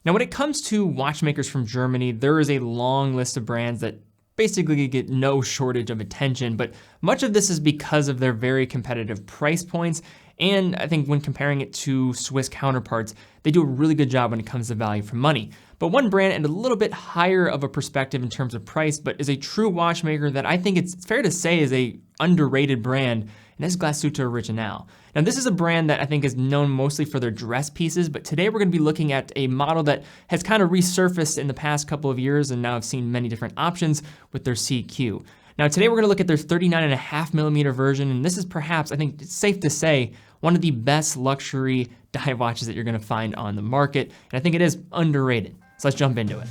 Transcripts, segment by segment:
Now, when it comes to watchmakers from Germany, there is a long list of brands that basically get no shortage of attention, but much of this is because of their very competitive price points. And I think when comparing it to Swiss counterparts, they do a really good job when it comes to value for money. But one brand at a little bit higher of a perspective in terms of price, but is a true watchmaker that I think it's fair to say is a underrated brand, and that's Glashütte Original. Now, this is a brand that I think is known mostly for their dress pieces, but today we're gonna be looking at a model that has kind of resurfaced in the past couple of years, and now I've seen many different options with their SeaQ. Now, today we're gonna look at their 39.5mm version, and this is perhaps, I think it's safe to say, one of the best luxury dive watches that you're gonna find on the market, and I think it is underrated. So let's jump into it.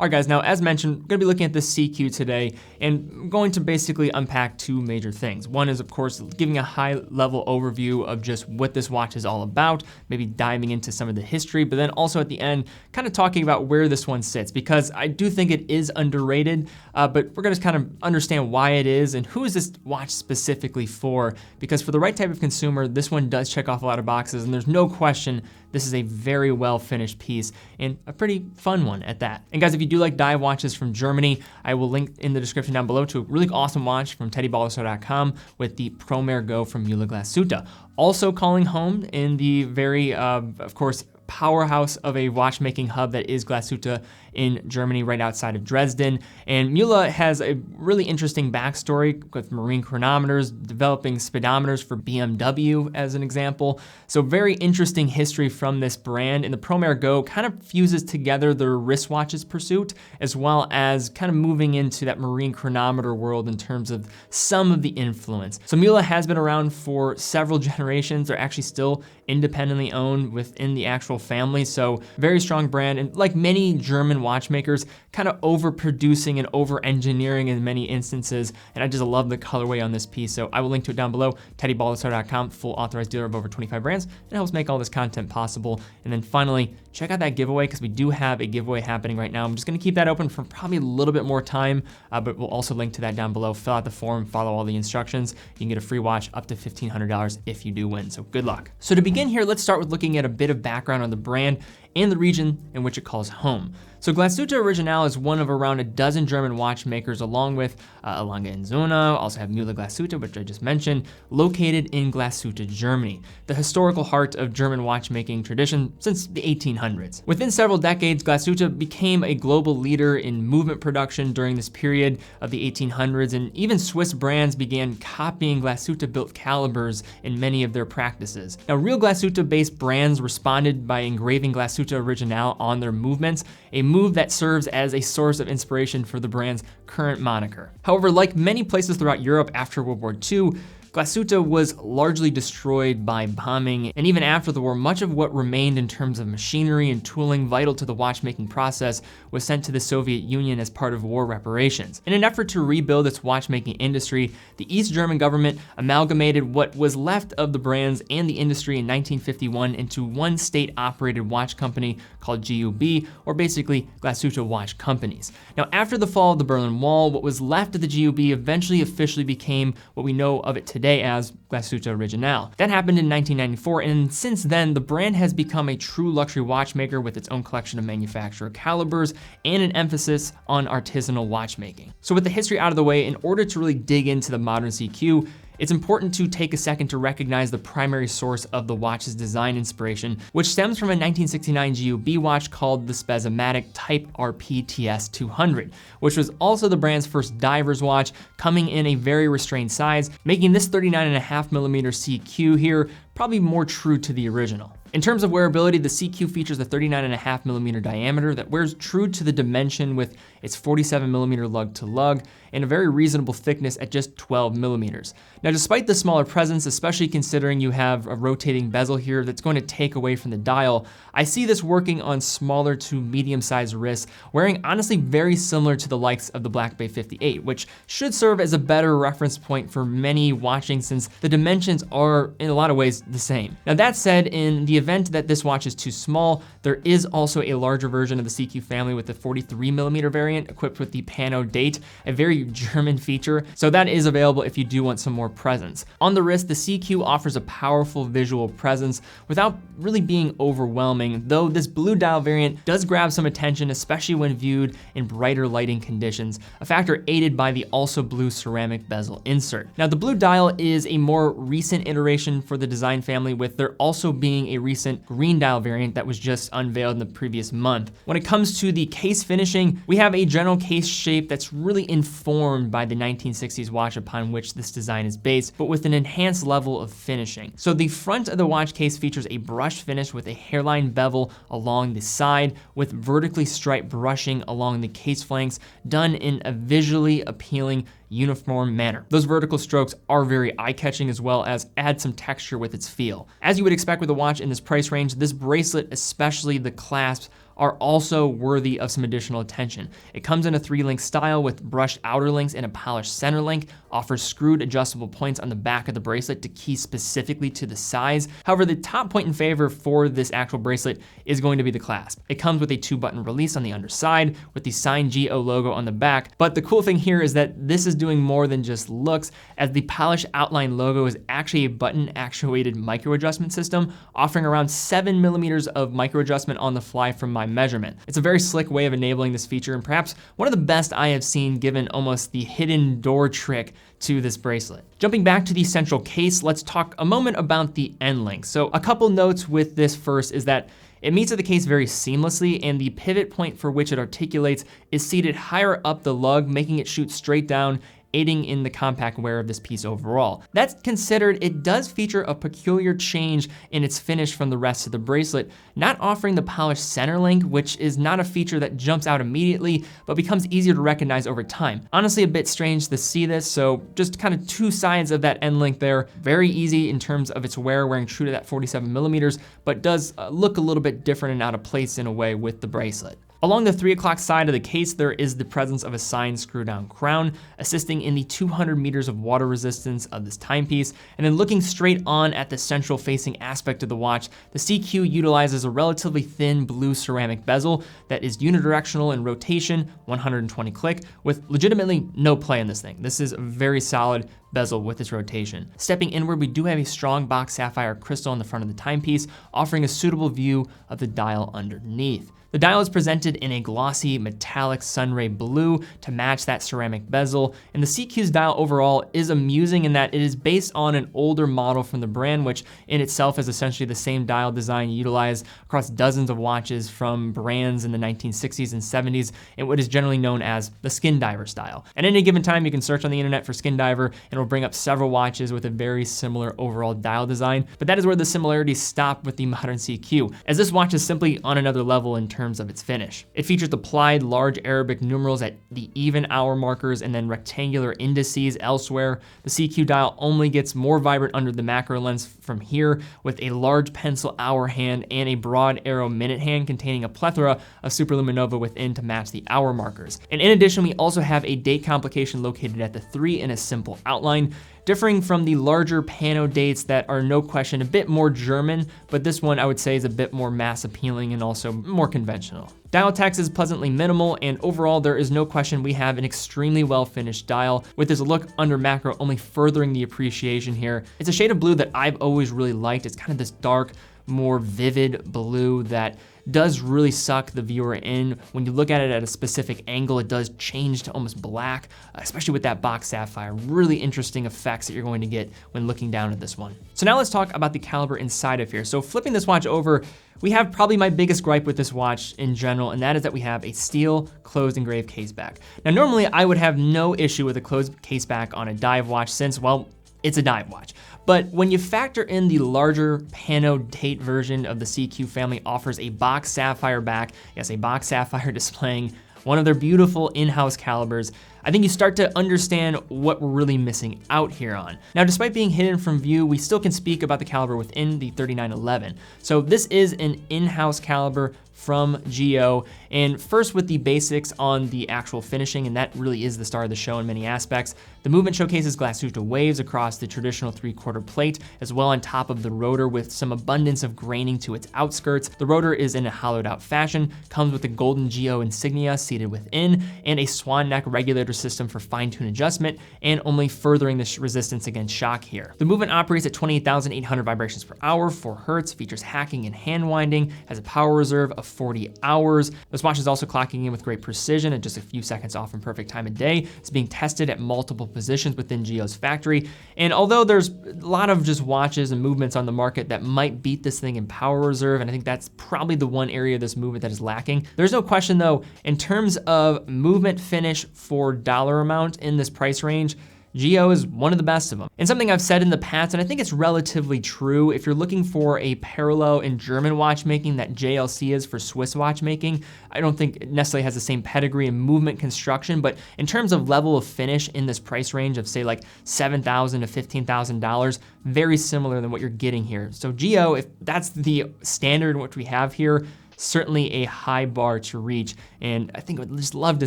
All right, guys, now as mentioned, we're gonna be looking at the SeaQ today, and I'm going to basically unpack two major things. One is, of course, giving a high-level overview of just what this watch is all about, maybe diving into some of the history, but then also at the end, kind of talking about where this one sits, because I do think it is underrated, but we're gonna kind of understand why it is and who is this watch specifically for, because for the right type of consumer, this one does check off a lot of boxes, and there's no question this is a very well-finished piece and a pretty fun one at that. And guys, if you do like dive watches from Germany, I will link in the description down below to a really awesome watch from Baldassarre.com with the Premier Go from Glashütte. Also calling home in the very, of course, powerhouse of a watchmaking hub that is Glashütte in Germany, right outside of Dresden. And Müller has a really interesting backstory with marine chronometers, developing speedometers for BMW as an example. So very interesting history from this brand. And the Premier Go kind of fuses together their wristwatches pursuit, as well as kind of moving into that marine chronometer world in terms of some of the influence. So Müller has been around for several generations. They're actually still independently owned within the actual family. So very strong brand. And like many German watchmakers, kind of overproducing and over-engineering in many instances. And I just love the colorway on this piece. So I will link to it down below, Baldassarre.com, full authorized dealer of over 25 brands. It helps make all this content possible. And then finally, check out that giveaway, because we do have a giveaway happening right now. I'm just gonna keep that open for probably a little bit more time, but we'll also link to that down below. Fill out the form, follow all the instructions. You can get a free watch up to $1,500 if you do win, so good luck. So to begin here, let's start with looking at a bit of background on the brand and the region in which it calls home. So Glashütte Original is one of around a dozen German watchmakers, along with Lange & Söhne, also have Müller Glashütte, which I just mentioned, located in Glashütte, Germany, the historical heart of German watchmaking tradition since the 1800s. Within several decades, Glashütte became a global leader in movement production during this period of the 1800s, and even Swiss brands began copying Glashütte-built calibers in many of their practices. Now, real Glashütte-based brands responded by engraving Glashütte Original on their movements, a move that serves as a source of inspiration for the brand's current moniker. However, like many places throughout Europe after World War II, Glashütte was largely destroyed by bombing, and even after the war, much of what remained in terms of machinery and tooling vital to the watchmaking process was sent to the Soviet Union as part of war reparations. In an effort to rebuild its watchmaking industry, the East German government amalgamated what was left of the brands and the industry in 1951 into one state-operated watch company called GUB, or basically Glashütte Watch Companies. Now, after the fall of the Berlin Wall, what was left of the GUB eventually officially became what we know of it today as Glashütte Original. That happened in 1994, and since then, the brand has become a true luxury watchmaker with its own collection of manufacturer calibers and an emphasis on artisanal watchmaking. So with the history out of the way, in order to really dig into the modern SeaQ, it's important to take a second to recognize the primary source of the watch's design inspiration, which stems from a 1969 GUB watch called the Spasmatic Type RP TS200, which was also the brand's first diver's watch, coming in a very restrained size, making this 39.5mm SeaQ here probably more true to the original. In terms of wearability, the SeaQ features a 39.5mm diameter that wears true to the dimension with its 47mm lug to lug and a very reasonable thickness at just 12mm. Now, despite the smaller presence, especially considering you have a rotating bezel here that's going to take away from the dial, I see this working on smaller to medium-sized wrists, wearing honestly very similar to the likes of the Black Bay 58, which should serve as a better reference point for many watching since the dimensions are in a lot of ways the same. Now that said, in the event that this watch is too small, there is also a larger version of the SeaQ family with the 43mm variant equipped with the pano date, a very German feature, so that is available if you do want some more presence. On the wrist, the SeaQ offers a powerful visual presence without really being overwhelming, though this blue dial variant does grab some attention, especially when viewed in brighter lighting conditions, a factor aided by the also blue ceramic bezel insert. Now, the blue dial is a more recent iteration for the design family, with there also being a recent green dial variant that was just unveiled in the previous month. When it comes to the case finishing, we have a general case shape that's really informed by the 1960s watch upon which this design is based, but with an enhanced level of finishing. So the front of the watch case features a brush finish with a hairline bevel along the side, with vertically striped brushing along the case flanks, done in a visually appealing uniform manner. Those vertical strokes are very eye-catching, as well as add some texture with its feel. As you would expect with a watch in this price range, this bracelet, especially the clasps, are also worthy of some additional attention. It comes in a 3-link style with brushed outer links and a polished center link, offers screwed adjustable points on the back of the bracelet to key specifically to the size. However, the top point in favor for this actual bracelet is going to be the clasp. It comes with a 2-button release on the underside with the signed GO logo on the back, but the cool thing here is that this is doing more than just looks, as the polished outline logo is actually a button actuated micro adjustment system, offering around 7mm of micro adjustment on the fly from my measurement. It's a very slick way of enabling this feature, and perhaps one of the best I have seen, given almost the hidden door trick to this bracelet. Jumping back to the central case, let's talk a moment about the end link. So a couple notes with this first is that it meets at the case very seamlessly, and the pivot point for which it articulates is seated higher up the lug, making it shoot straight down, aiding in the compact wear of this piece overall. That's considered, it does feature a peculiar change in its finish from the rest of the bracelet, not offering the polished center link, which is not a feature that jumps out immediately, but becomes easier to recognize over time. Honestly, a bit strange to see this, so just kind of two sides of that end link there. Very easy in terms of its wear, wearing true to that 47mm, but does look a little bit different and out of place in a way with the bracelet. Along the 3 o'clock side of the case, there is the presence of a signed screw-down crown, assisting in the 200 meters of water resistance of this timepiece. And then looking straight on at the central facing aspect of the watch, the SeaQ utilizes a relatively thin blue ceramic bezel that is unidirectional in rotation, 120 click, with legitimately no play in this thing. This is a very solid bezel with its rotation. Stepping inward, we do have a strong box sapphire crystal on the front of the timepiece, offering a suitable view of the dial underneath. The dial is presented in a glossy metallic sunray blue to match that ceramic bezel, and the SeaQ's dial overall is amusing in that it is based on an older model from the brand, which in itself is essentially the same dial design utilized across dozens of watches from brands in the 1960s and 70s in what is generally known as the skin diver style. At any given time, you can search on the internet for skin diver and it'll bring up several watches with a very similar overall dial design, but that is where the similarities stop with the modern SeaQ, as this watch is simply on another level in terms of its finish. It features applied large Arabic numerals at the even hour markers and then rectangular indices elsewhere. The SeaQ dial only gets more vibrant under the macro lens from here, with a large pencil hour hand and a broad arrow minute hand containing a plethora of superluminova within to match the hour markers. And in addition, we also have a date complication located at the 3 in a simple outline, differing from the larger pano dates that are no question a bit more German, but this one I would say is a bit more mass appealing and also more conventional. Dial text is pleasantly minimal, and overall there is no question we have an extremely well finished dial, with this look under macro only furthering the appreciation here. It's a shade of blue that I've always really liked. It's kind of this dark, more vivid blue that does really suck the viewer in. When you look at it at a specific angle, it does change to almost black, especially with that box sapphire. Really interesting effects that you're going to get when looking down at this one. So now let's talk about the caliber inside of here. So flipping this watch over, we have probably my biggest gripe with this watch in general, and that is that we have a steel closed engraved case back. Now normally I would have no issue with a closed case back on a dive watch since, well, it's a dive watch. But when you factor in the larger pano date version of the SeaQ family offers a box sapphire back, yes, a box sapphire displaying one of their beautiful in-house calibers, I think you start to understand what we're really missing out here on. Now, despite being hidden from view, we still can speak about the caliber within the 3911. So this is an in-house caliber from GO, and first with the basics on the actual finishing, and that really is the star of the show in many aspects. The movement showcases Glashütte waves across the traditional 3/4 plate, as well on top of the rotor with some abundance of graining to its outskirts. The rotor is in a hollowed out fashion, comes with a golden GO insignia seated within, and a swan neck regulator system for fine-tune adjustment, and only furthering the resistance against shock here. The movement operates at 28,800 vibrations per hour, 4 Hertz, features hacking and hand winding, has a power reserve of 40 hours. This watch is also clocking in with great precision at just a few seconds off from perfect time of day. It's being tested at multiple positions within GO's factory. And although there's a lot of just watches and movements on the market that might beat this thing in power reserve, and I think that's probably the one area of this movement that is lacking, there's no question though, in terms of movement finish for dollar amount in this price range, GO is one of the best of them. And something I've said in the past, and I think it's relatively true, if you're looking for a parallel in German watchmaking that JLC is for Swiss watchmaking, I don't think it necessarily has the same pedigree and movement construction, but in terms of level of finish in this price range of say like $7,000 to $15,000, very similar than what you're getting here. So GO, if that's the standard which we have here, certainly a high bar to reach, and I think I would just love to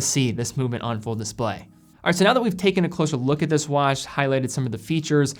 see this movement on full display. All right, so now that we've taken a closer look at this watch, highlighted some of the features,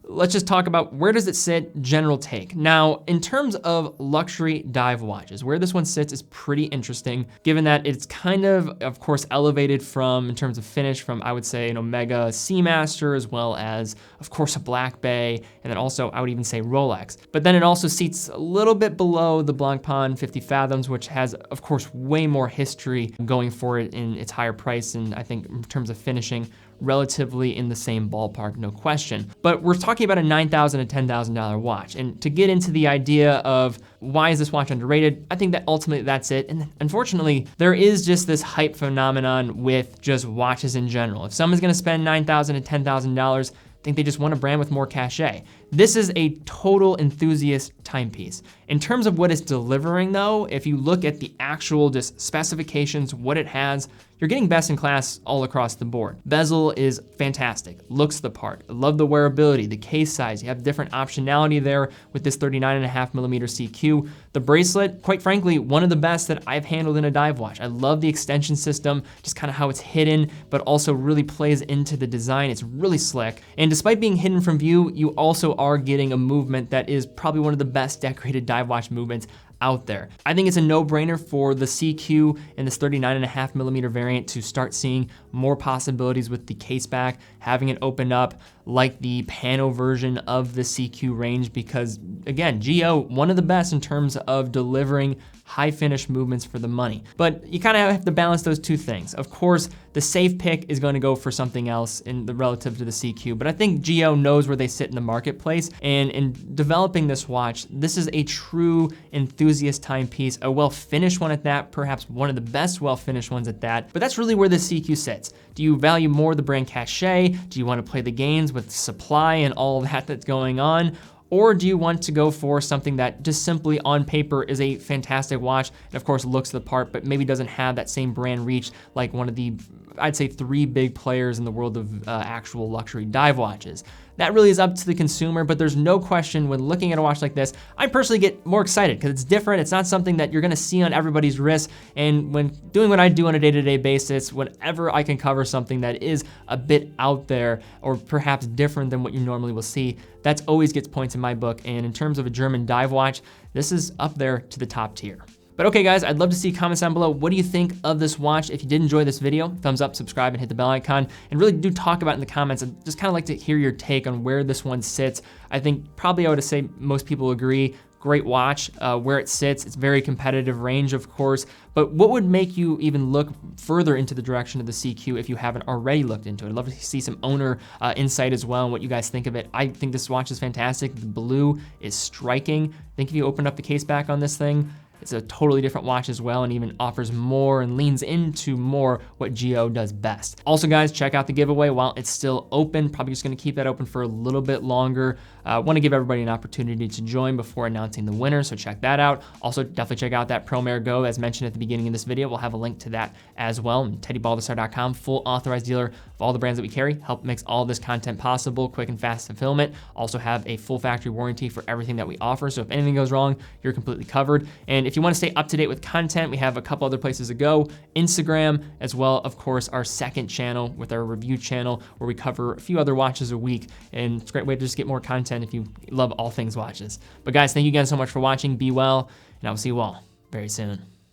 let's just talk about where does it sit, general take. Now, in terms of luxury dive watches, where this one sits is pretty interesting, given that it's kind of course, elevated from, in terms of finish, from I would say an Omega Seamaster, as well as, of course, a Black Bay, and then also I would even say Rolex. But then it also seats a little bit below the Blancpain 50 Fathoms, which has, of course, way more history going for it in its higher price, and I think in terms of finishing, relatively in the same ballpark, no question. But we're talking about a $9,000 to $10,000 watch. And to get into the idea of why is this watch underrated, I think that ultimately that's it. And unfortunately, there is just this hype phenomenon with just watches in general. If someone's gonna spend $9,000 to $10,000, I think they just want a brand with more cachet. This is a total enthusiast timepiece. In terms of what it's delivering though, if you look at the actual just specifications, what it has, you're getting best in class all across the board. Bezel is fantastic, looks the part. I love the wearability, the case size. You have different optionality there with this 39.5mm SeaQ. The bracelet, quite frankly, one of the best that I've handled in a dive watch. I love the extension system, just kind of how it's hidden, but also really plays into the design. It's really slick. And despite being hidden from view, you also are getting a movement that is probably one of the best decorated dive watch movements out there. I think it's a no-brainer for the SeaQ and this 39.5mm variant to start seeing more possibilities with the case back, having it open up like the pano version of the SeaQ range, because again, GO, one of the best in terms of delivering high finish movements for the money. But you kind of have to balance those two things. Of course, the safe pick is going to go for something else in the relative to the SeaQ, but I think GO knows where they sit in the marketplace, and in developing this watch, this is a true enthusiast timepiece, a well-finished one at that, perhaps one of the best well-finished ones at that, but that's really where the SeaQ sits. Do you value more the brand cachet? Do you want to play the games with supply and all that that's going on? Or do you want to go for something that just simply on paper is a fantastic watch and of course looks the part, but maybe doesn't have that same brand reach like one of the, I'd say, 3 big players in the world of actual luxury dive watches? That really is up to the consumer, but there's no question when looking at a watch like this, I personally get more excited because it's different. It's not something that you're gonna see on everybody's wrist. And when doing what I do on a day-to-day basis, whenever I can cover something that is a bit out there or perhaps different than what you normally will see, that always gets points in my book. And in terms of a German dive watch, this is up there to the top tier. But okay guys, I'd love to see comments down below. What do you think of this watch? If you did enjoy this video, thumbs up, subscribe, and hit the bell icon. And really do talk about it in the comments. I'd just kind of like to hear your take on where this one sits. I think probably I would say most people agree. Great watch, where it sits. It's very competitive range, of course. But what would make you even look further into the direction of the SeaQ if you haven't already looked into it? I'd love to see some owner insight as well and what you guys think of it. I think this watch is fantastic. The blue is striking. I think if you open up the case back on this thing, It's a totally different watch as well, and even offers more and leans into more what GEO does best. Also guys, check out the giveaway while it's still open. Probably just gonna keep that open for a little bit longer. Want to give everybody an opportunity to join before announcing the winner, so check that out. Also, definitely check out that Promare Go, as mentioned at the beginning of this video. We'll have a link to that as well. And TeddyBaldassarre.com, full authorized dealer of all the brands that we carry, help makes all this content possible, quick and fast fulfillment. Also have a full factory warranty for everything that we offer, so if anything goes wrong, you're completely covered. And if you want to stay up to date with content, we have a couple other places to go. Instagram, as well, of course, our second channel with our review channel, where we cover a few other watches a week, and it's a great way to just get more content if you love all things watches. But guys, thank you guys so much for watching. Be well, and I will see you all very soon.